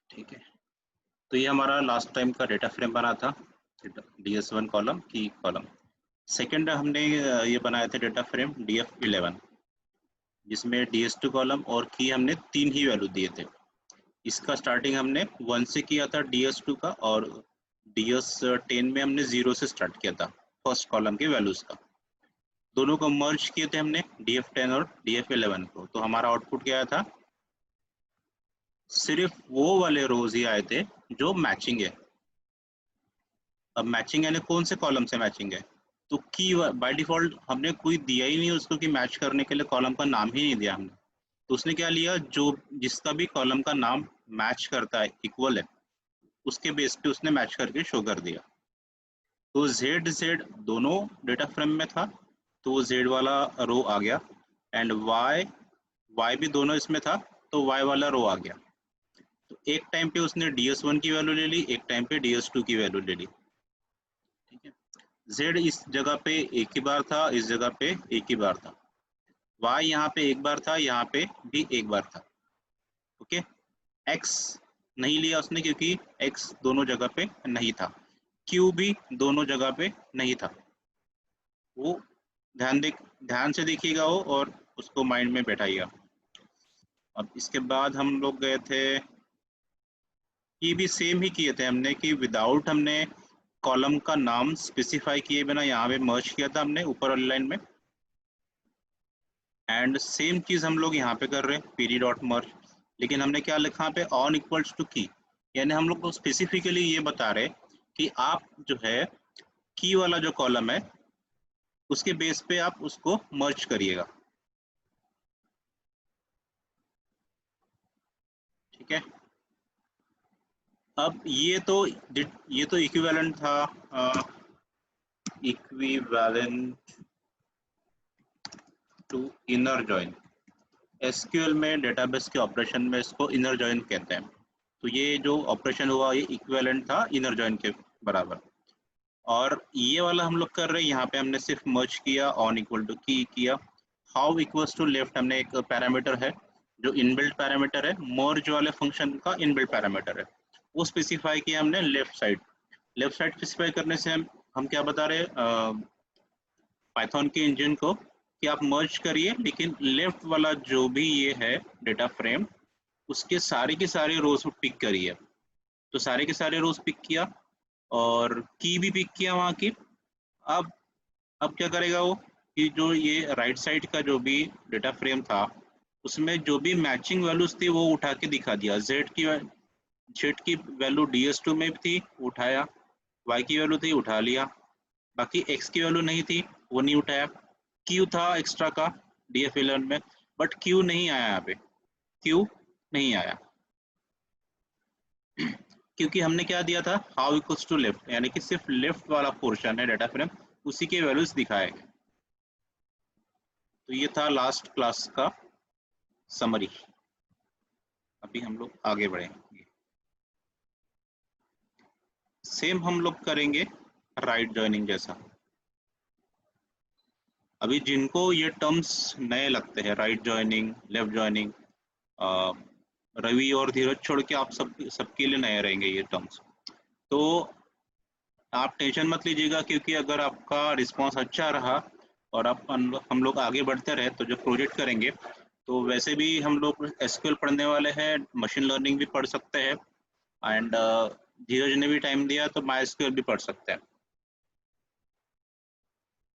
ठीक है, तो ये हमारा लास्ट टाइम का डेटा फ्रेम बना था, DS1 कॉलम की कॉलम। सेकंड हमने ये बनाया था डेटा फ्रेम DF11, जिसमें DS2 कॉलम और की हमने 3 ही वैल्यू दिए थे। इसका स्टार्टिंग हमने 1 से किया था DS2 का, और DS10 में हमने 0 से स्टार्ट किया था फर्स्ट कॉलम के वैल्यूज का। दोनों को मर्ज किए थे हमने DF10 और DF11 को, तो हमारा आउटपुट क्या आया था, सिर्फ वो वाले रोज ही आए थे जो मैचिंग है। अब मैचिंग यानी कौन से कॉलम से मैचिंग है, तो की बाय डिफॉल्ट हमने कोई दिया ही नहीं उसको कि मैच करने के लिए कॉलम का नाम ही नहीं दिया हमने। तो उसने क्या लिया, जो जिसका भी कॉलम का नाम मैच करता है, इक्वल है, उसके बेस पे उसने मैच करके शो कर दिया। तो Z दोनों डेटा फ्रेम में था, तो वो Z वाला रो आ गया, एंड Y भी दोनों इसमें था, तो Y वाला रो आ गया। तो एक टाइम पे उसने DS1 की वैल्यू ले ली, एक टाइम पे DS2 की वैल्यू ले ली। ठीक है, Z इस जगह पे एक ही बार था, इस जगह पे एक ही बार था। Y यहाँ पे एक बार था, यहाँ पे भी एक बार था। ओके, X नहीं लिया उसने क्योंकि X दोनों जगह पे नहीं था, Q भी दोनों जगह पे नहीं था। वो ध्यान से देखिएगा वो, और उसको माइंड में बैठाइएगा। अब इसके बाद हम लोग गए थे, ये भी सेम ही किए थे हमने कि विदाउट हमने कॉलम का नाम स्पेसिफाई किए बिना यहाँ पे मर्ज किया था हमने ऊपर वाली लाइन में। एंड सेम चीज हम लोग यहाँ पे कर रहे हैं, पीडी डॉट मर्ज, लेकिन हमने क्या लिखा यहाँ पे, ऑन इक्वल्स टू की, यानी हम लोग को स्पेसिफिकली ये बता रहे कि आप जो है की वाला जो कॉलम है उसके बेस पे आप उसको मर्ज करिएगा। ठीक है, अब ये तो इक्विवेलेंट था, equivalent to inner join. SQL में डेटाबेस के ऑपरेशन में इसको इनर जॉइन कहते हैं। तो ये जो ऑपरेशन हुआ ये इक्विवेलेंट था इनर जॉइन के बराबर। और ये वाला हम लोग कर रहे हैं, यहाँ पे हमने सिर्फ मर्ज किया, ऑन इक्वल टू की किया, हाउ इक्वल्स टू लेफ्ट हमने एक पैरामीटर है जो इनबिल्ट पैरामीटर है, मर्ज वाले फंक्शन का इनबिल्ट पैरामीटर है, वो स्पेसिफाई किया हमने left side. Left side specify करने से हम क्या बता रहे हैं पाइथन के इंजन को, कि आप मर्ज करिए, लेकिन लेफ्ट वाला जो भी ये है डेटा फ्रेम, उसके सारे के सारे रोज पिक करिए। तो सारे के सारे रोज पिक किया और की भी पिक किया वहाँ की। अब अब क्या करेगा वो, कि जो ये राइट साइड का जो भी डेटा फ्रेम था उसमें जो भी मैचिंग वैल्यूज थी वो उठा के दिखा दिया। जेड की वैल्यू DS2 में थी, उठाया, वाई की वैल्यू थी, उठा लिया, बाकी एक्स की वैल्यू नहीं थी, वो नहीं उठाया। क्यू था एक्स्ट्रा का DF11 में, बट क्यू नहीं आया यहाँ पे, क्यू नहीं आया क्योंकि हमने क्या दिया था, हाउ इक्वल्स टू लेफ्ट, यानी कि सिर्फ लेफ्ट वाला पोर्शन है डाटा फ्रेम, उसी के वैल्यूज दिखाए गए। तो ये था लास्ट क्लास का समरी। अभी हम लोग आगे बढ़ेंगे, सेम हम लोग करेंगे राइट जॉइनिंग जैसा। अभी जिनको ये टर्म्स नए लगते हैं, right joining, left joining, Ravi और धीरज छोड़ के आप सबके लिए नए रहेंगे ये टर्म्स। तो आप टेंशन मत लीजिएगा, क्योंकि अगर आपका रिस्पांस अच्छा रहा और हम लोग आगे बढ़ते रहे तो जो प्रोजेक्ट करेंगे, तो वैसे भी हम लोग एसक्यूएल पढ़ने वाले हैं, मशीन लर्निंग भी पढ़ सकते हैं, एंड धीरज ने भी टाइम दिया तो माई एसक्यूएल भी पढ़ सकते हैं।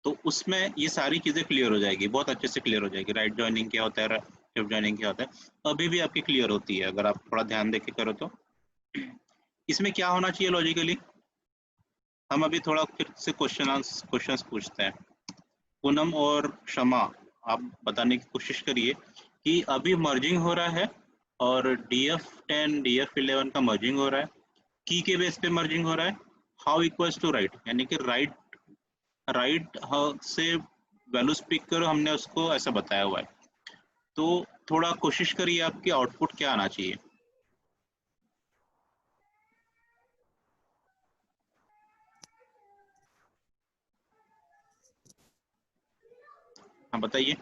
तो उसमें ये सारी चीज़ें क्लियर हो जाएगी, बहुत अच्छे से क्लियर हो जाएगी, राइट जॉइनिंग क्या होता है, लेफ्ट जॉइनिंग क्या होता है, अभी भी आपकी क्लियर होती है अगर आप थोड़ा ध्यान देके करो तो। इसमें क्या होना चाहिए लॉजिकली, हम अभी थोड़ा फिर से क्वेश्चंस पूछते हैं। पूनम और क्षमा, आप बताने की कोशिश करिए कि अभी मर्जिंग हो रहा है और DF10 DF11 का मर्जिंग हो रहा है, की के बेस पे मर्जिंग हो रहा है, हाउ इक्वल्स टू राइट, यानी कि राइट से वैल्यूज पिक करो, हमने उसको ऐसा बताया हुआ है। तो थोड़ा कोशिश करिए आपकी आउटपुट क्या आना चाहिए। हाँ बताइए,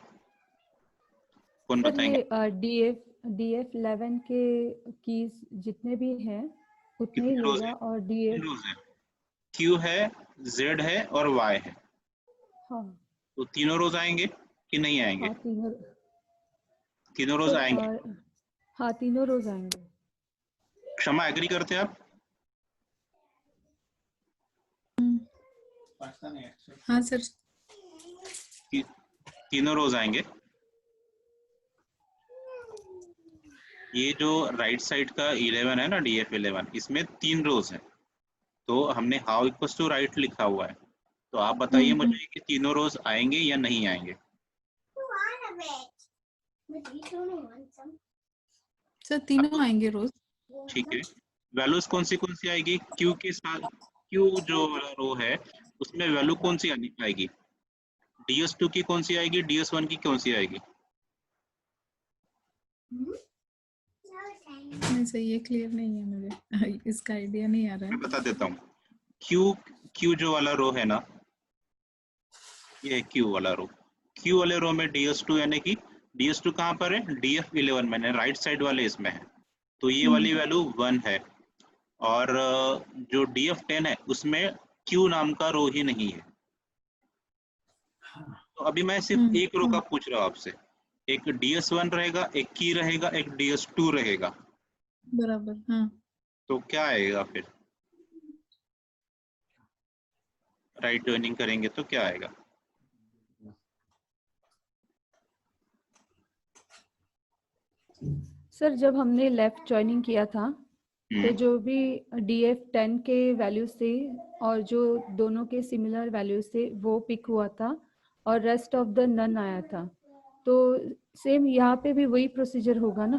कौन सर बताएंगे। ये DF DF11 के कीज जितने भी हैं उतने ही कितने रोज लेगा है? और तीन DF, रोज है, Q है, Z है और Y है। हाँ तो तीनों रोज आएंगे कि नहीं आएंगे? हाँ तीनों तीनों रोज सर, आएंगे। हाँ तीनों रोज आएंगे। क्षमा, एग्री करते हैं आप? हाँ सर। तीनों रोज आएंगे। ये जो राइट साइड का 11 है ना, DF11, इसमें 3 रोज है, तो हमने हाउ इक्वल्स टू राइट लिखा हुआ है। तो आप बताइए मुझे कि तीनों रोज आएंगे या नहीं आएंगे? सर तीनों आएंगे रोज। ठीक है, वैल्यूज कौन सी आएगी? क्यू के साथ, क्यू जो रो है उसमें वैल्यू कौन सी आएगी? DS2 की कौन सी आएगी, DS1 की कौन सी आएगी? नहीं सर, ये क्लियर नहीं है मुझे, इसका आइडिया नहीं आ रहा मैं है। बता देता हूँ। क्यू जो वाला रो है ना, ये क्यू वाला रो, क्यू वाले रो में DS2 यानी कि DS2 कहाँ पर है? DF11 में, राइट साइड वाले इसमें है, तो ये वाली वैल्यू 1 है। और जो DF10 है उसमें Q नाम का रो ही नहीं है। तो अभी मैं सिर्फ एक रो का पूछ रहा हूँ आपसे, एक DS1 रहेगा, एक की रहेगा, एक DS2 रहेगा, बराबर, हाँ। तो क्या आएगा फिर? राइट जॉइनिंग करेंगे तो क्या आएगा? सर जब हमने लेफ्ट जॉइनिंग किया था तो जो भी DF10 के वैल्यूज थे और जो दोनों के सिमिलर वैल्यूज थे वो पिक हुआ था और रेस्ट ऑफ द नन आया था। तो सेम यहाँ पे भी वही प्रोसीजर होगा ना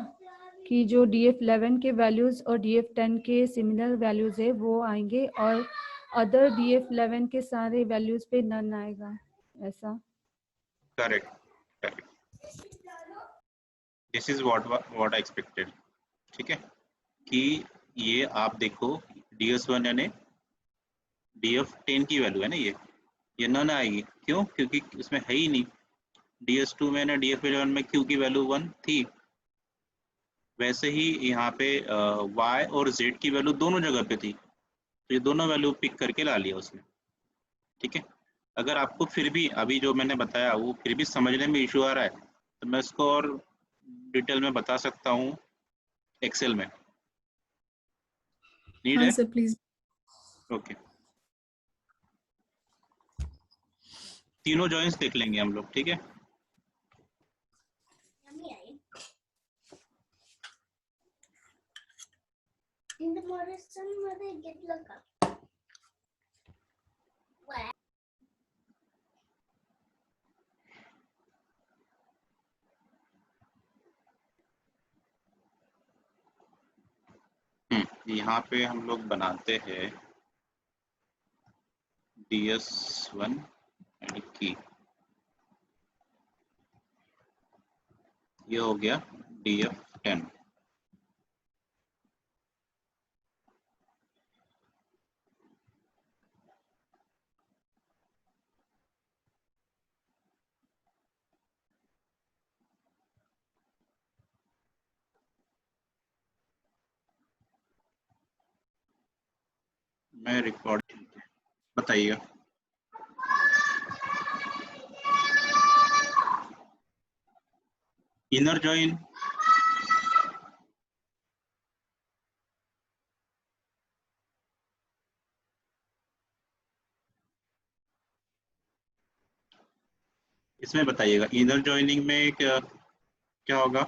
कि जो DF11 के वैल्यूज और DF10 के सिमिलर वैल्यूज है वो आएंगे और अदर DF11 के सारे वैल्यूज पे नन आएगा, ऐसा? Correct, correct, this is what I expected. ठीक है, कि ये आप देखो, DS1 यानी DF10 की वैल्यू है ना, ये नन आएगी। क्यों? क्योंकि उसमें है ही नहीं। DS2 में ना DF11 में Q की वैल्यू 1 थी, वैसे ही यहाँ पे Y और Z की वैल्यू दोनों जगह पे थी, तो ये दोनों वैल्यू पिक करके ला लिया उसने। ठीक है, अगर आपको फिर भी अभी जो मैंने बताया वो फिर भी समझने में इशू आ रहा है तो मैं इसको और डिटेल में बता सकता हूँ एक्सेल में। नीड हाँ है? Sir please. ओके, तीनों जॉइंट्स देख लेंगे हम लोग। ठीक है, यहाँ पे हम लोग बनाते हैं DS1 यानी कि ये हो गया DF10। मैं रिकॉर्ड, बताइएगा। इनर जॉइन, इसमें बताइएगा इनर जॉइनिंग में क्या क्या होगा?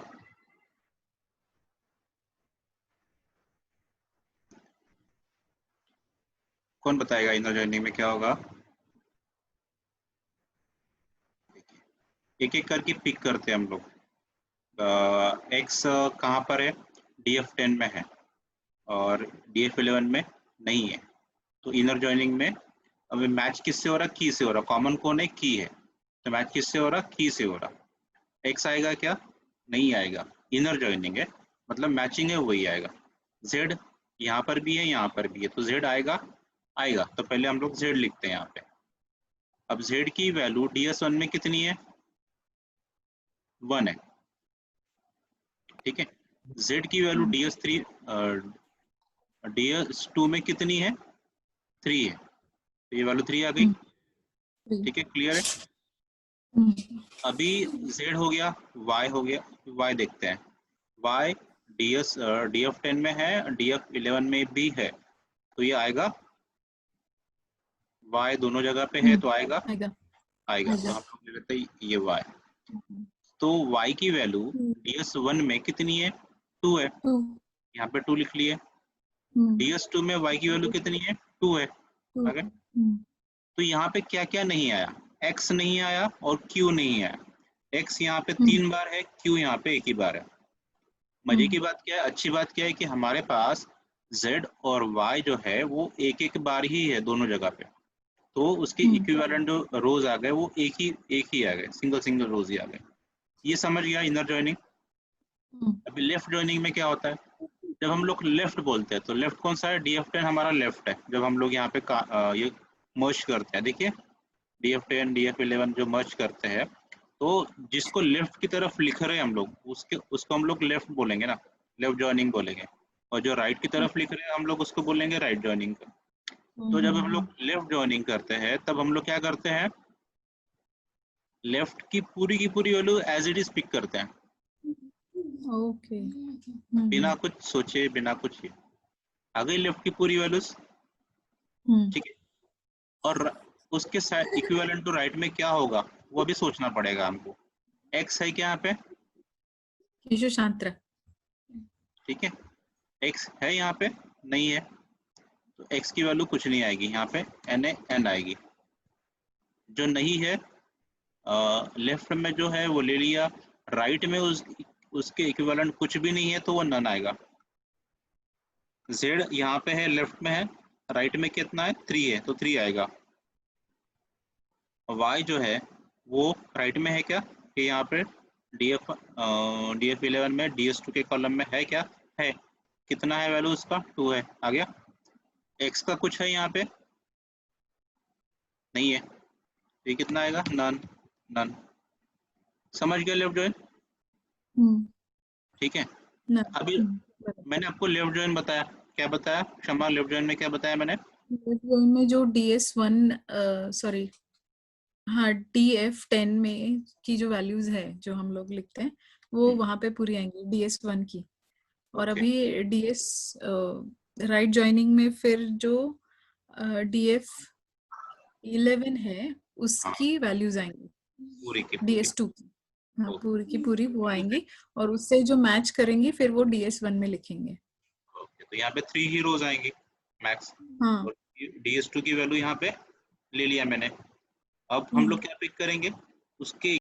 कौन बताएगा इनर जॉइनिंग में क्या होगा? एक एक करके पिक करते हैं हम लोग। एक्स कहाँ पर है? DF10 में है और DF11 में नहीं है, तो इनर जॉइनिंग में अब मैच किससे हो रहा? की से हो रहा। कॉमन कौन है? की है, तो मैच किससे हो रहा? की से हो रहा। एक्स आएगा क्या? नहीं आएगा। इनर जॉइनिंग है मतलब मैचिंग है, वही आएगा। जेड यहाँ पर भी है, यहाँ पर भी है, तो जेड आएगा। आएगा तो पहले हम लोग जेड लिखते हैं यहाँ पे। अब जेड की वैल्यू DS1 में कितनी है? 1 है। ठीक है। Z की वैल्यू DS3 DS2 में कितनी है? 3 है, तो ये वैल्यू 3 आ गई। ठीक है, क्लियर है। अभी Z हो गया, Y हो गया, Y देखते हैं। Y DF10 में है, DF11 में भी है, तो ये आएगा, Y दोनों जगह पे है तो आएगा आएगा। तो हम लोग ले लेते हैं ये Y। तो Y की वैल्यू DS1 में कितनी है? 2 है, यहाँ पे 2 लिख लिए। DS2 में Y की वैल्यू कितनी है? 2 है। ओके, तो यहाँ पे क्या क्या नहीं आया? X नहीं आया और Q नहीं आया। X यहाँ पे 3 बार है, Q यहाँ पे 1 ही बार है। मजे की बात क्या है, अच्छी बात क्या है कि हमारे पास Z और Y जो है वो एक एक बार ही है दोनों जगह पे, तो उसके इक्विवेलेंट जो रोज आ गए वो एक ही आ गए, सिंगल रोज ही आ गए। ये समझ गया इनर जॉइनिंग। अभी लेफ्ट जॉइनिंग में क्या होता है? जब हम लोग लेफ्ट बोलते हैं तो लेफ्ट कौन सा है? DF10 हमारा लेफ्ट है। जब हम लोग यहाँ पे ये मर्ज करते हैं, देखिए DF10 DF11 जो मर्ज करते हैं, तो जिसको लेफ्ट की तरफ लिख रहे हैं हम लोग उसको हम लोग लेफ्ट बोलेंगे ना, लेफ्ट जॉइनिंग बोलेंगे। और जो राइट की तरफ लिख रहे हैं हम लोग उसको बोलेंगे राइट जॉइनिंग। तो जब हम लोग लेफ्ट जॉइनिंग करते हैं तब हम लोग क्या करते हैं? लेफ्ट की पूरी value as it is pick करते हैं, ओके, बिना कुछ सोचे, बिना कुछ ये आ गई लेफ्ट की पूरी वैल्यूज। ठीक है, और उसके साथ इक्विवेलेंट टू राइट में क्या होगा वो भी सोचना पड़ेगा हमको। X है क्या यहाँ पे? यीशु शांत्र। ठीक है, X है यहाँ पे? नहीं है, तो X की वैल्यू कुछ नहीं आएगी, यहाँ पे N आएगी। जो नहीं है लेफ्ट में जो है वो ले लिया, राइट में उसके इक्विवेलेंट कुछ भी नहीं है तो वो नन आएगा। Z यहाँ पे है, लेफ्ट में है, राइट में कितना है? 3 है, तो 3 आएगा। Y जो है वो राइट में है क्या? कि यहाँ पे DF11 में DS2 के कॉलम में है क्या? है। कितना है वैल्यू उसका? 2 है, आ गया। X का कुछ है यहाँ पे? नहीं है, ये कितना आएगा? नन। समझ गया लेफ्ट जॉइन? ठीक है। अभी मैंने आपको लेफ्ट जॉइन बताया, क्या बताया क्षमा? लेफ्ट जॉइन में क्या बताया मैंने? लेफ्ट जॉइन में जो DS1 सॉरी हाँ DF10 में की जो वैल्यूज है जो हम लोग लिखते हैं वो वहां पे पूरी आएंगी DS1 की। और अभी DS राइट जॉइनिंग में फिर जो DF11 है उसकी वैल्यूज आएंगी पूरी की DS2 की। हाँ, पूरी की पूरी वो आएंगी और उससे जो मैच करेंगी फिर वो DS1 में लिखेंगे। ओके, तो यहाँ पे 3 ही रोज आएंगी मैक्स। हाँ, DS2 की वैल्यू यहाँ पे ले लिया मैंने। अब हम लोग क्या पिक करेंगे? उसके